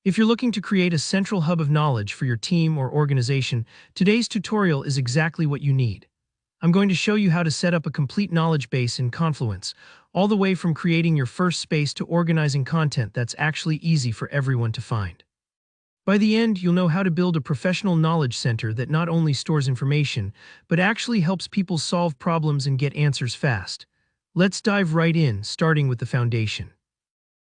If you're looking to create a central hub of knowledge for your team or organization, today's tutorial is exactly what you need. I'm going to show you how to set up a complete knowledge base in Confluence, all the way from creating your first space to organizing content that's actually easy for everyone to find. By the end, you'll know how to build a professional knowledge center that not only stores information, but actually helps people solve problems and get answers fast. Let's dive right in, starting with the foundation.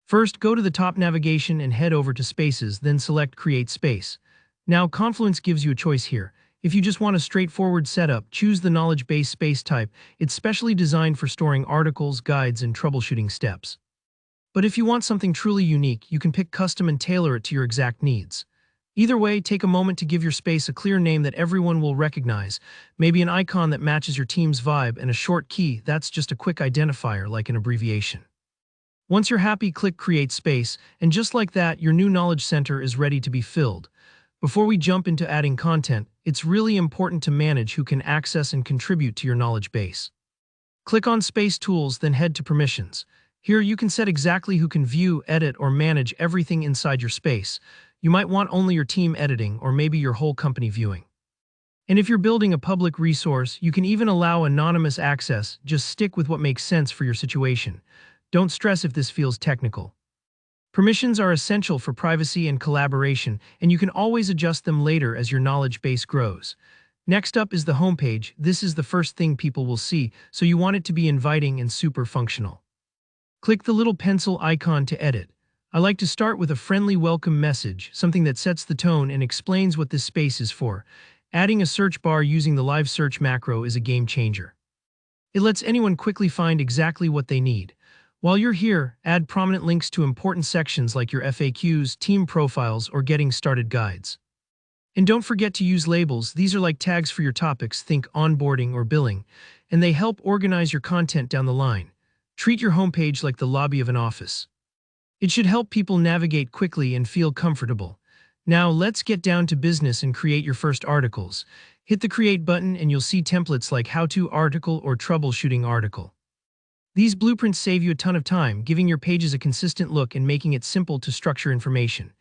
First, go to the top navigation and head over to Spaces, then select Create Space. Now, Confluence gives you a choice here. If you just want a straightforward setup, choose the knowledge base space type. It's specially designed for storing articles, guides, and troubleshooting steps. But if you want something truly unique, you can pick custom and tailor it to your exact needs. Either way, take a moment to give your space a clear name that everyone will recognize, maybe an icon that matches your team's vibe, and a short key that's just a quick identifier like an abbreviation. Once you're happy, click Create Space, and just like that, your new knowledge center is ready to be filled. Before we jump into adding content, it's really important to manage who can access and contribute to your knowledge base. Click on Space Tools, then head to Permissions. Here you can set exactly who can view, edit, or manage everything inside your space. You might want only your team editing, or maybe your whole company viewing. And if you're building a public resource, you can even allow anonymous access. Just stick with what makes sense for your situation. Don't stress if this feels technical. Permissions are essential for privacy and collaboration, and you can always adjust them later as your knowledge base grows. Next up is the homepage. This is the first thing people will see, so you want it to be inviting and super functional. Click the little pencil icon to edit. I like to start with a friendly welcome message, something that sets the tone and explains what this space is for. Adding a search bar using the live search macro is a game changer. It lets anyone quickly find exactly what they need. While you're here, add prominent links to important sections like your FAQs, team profiles, or getting started guides. And don't forget to use labels. These are like tags for your topics, think onboarding or billing, and they help organize your content down the line. Treat your homepage like the lobby of an office. It should help people navigate quickly and feel comfortable. Now let's get down to business and create your first articles. Hit the Create button and you'll see templates like How-To Article or Troubleshooting Article. These blueprints save you a ton of time, giving your pages a consistent look and making it simple to structure information.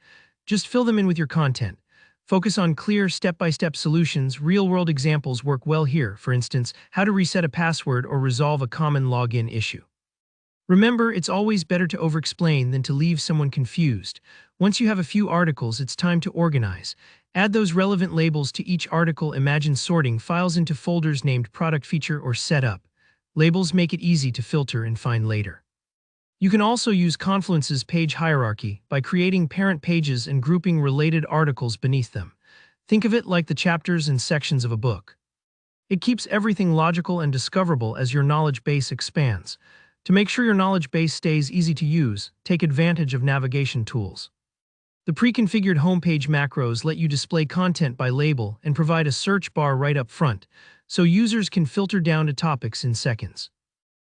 Just fill them in with your content. Focus on clear, step-by-step solutions. Real-world examples work well here, for instance, how to reset a password or resolve a common login issue. Remember, it's always better to over-explain than to leave someone confused. Once you have a few articles, it's time to organize. Add those relevant labels to each article. Imagine sorting files into folders named Product, Feature, or Setup. Labels make it easy to filter and find later. You can also use Confluence's page hierarchy by creating parent pages and grouping related articles beneath them. Think of it like the chapters and sections of a book. It keeps everything logical and discoverable as your knowledge base expands. To make sure your knowledge base stays easy to use, take advantage of navigation tools. The pre-configured homepage macros let you display content by label and provide a search bar right up front, so users can filter down to topics in seconds.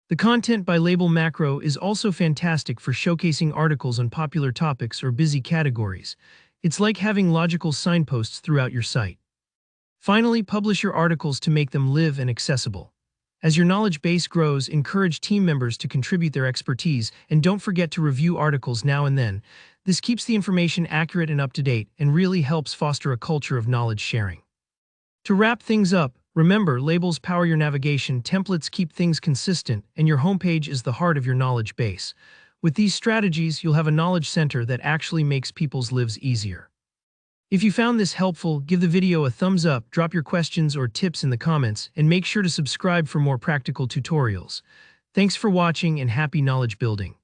The Content by Label macro is also fantastic for showcasing articles on popular topics or busy categories. It's like having logical signposts throughout your site. Finally, publish your articles to make them live and accessible. As your knowledge base grows, encourage team members to contribute their expertise, and don't forget to review articles now and then. This keeps the information accurate and up to date, and really helps foster a culture of knowledge sharing. To wrap things up, remember, labels power your navigation, templates keep things consistent, and your homepage is the heart of your knowledge base. With these strategies, you'll have a knowledge center that actually makes people's lives easier. If you found this helpful, give the video a thumbs up, drop your questions or tips in the comments, and make sure to subscribe for more practical tutorials. Thanks for watching and happy knowledge building.